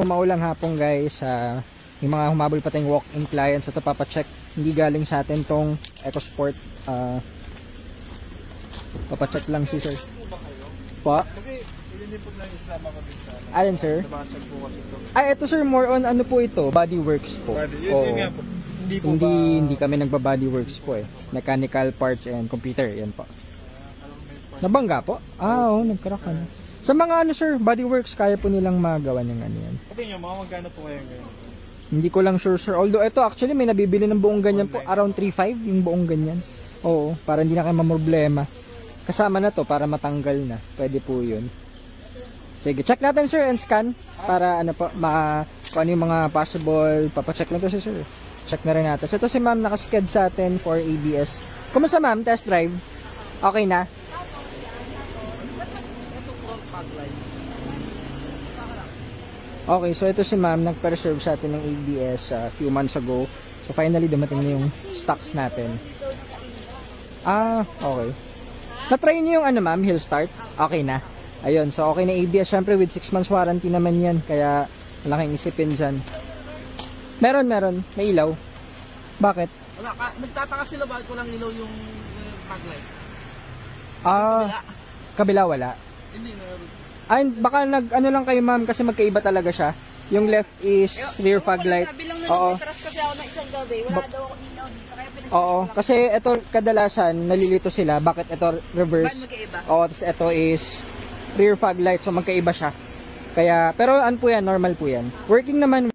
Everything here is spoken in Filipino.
maulang hapon guys, yung mga humabol pa tayong walk-in clients, ito papacheck, hindi galing sa atin tong EcoSport. Papacheck lang si sir. Pa? Kasi hindi po lang isama ko din sa Alin sir? nabasag po kasi ito. Ito sir, more on ano po ito, bodyworks po. Yun nga po. Hindi po ba... Hindi kami nagba-bodyworks po eh. Mechanical parts and computer, yan po. Nabangga po? Oo, nagkarakan. Sa mga ano sir, bodyworks, kaya po nilang magawa ng ano yan. Okay nyo, mga magkano po kayo ngayon? Hindi ko lang sure sir. Although ito actually may nabibili ng buong ganyan po, around 3.5 yung buong ganyan. Oo, para hindi na kayo mamroblema. Kasama na to para matanggal na. Pwede po yun. Sige, check natin sir and scan para ano po, kung ano yung mga possible. Papacheck lang to si sir. Check na rin natin. So ito si ma'am nakasked sa atin for ABS. Kumusta ma'am? Test drive? Okay na? Okay, so ito si ma'am nagpa-reserve sa atin ng ABS a few months ago. So finally dumating na yung stocks natin. Okay. Na-try niyo yung ano ma'am, hill start? Okay na. Ayun, so okay na ABS. Syempre with 6 months warranty naman yan. Kaya malaking isipin dyan. Meron. May ilaw. Bakit? Wala, nagtataka sila bakit ko lang ilaw yung fog light. Kabila wala. Hindi, meron. Baka ano lang kayo ma'am kasi magkaiba talaga siya. Yung left is rear fog light. Oo. Kasi ako na isang gabi, wala daw ako ilaw dito. Kaya Oo, kasi ito kadalasan nalilito sila. Bakit ito reverse? Bakit magkaiba? Oo, tapos ito is rear fog light. So magkaiba siya. Kaya, pero ano po yan, normal po yan. Working naman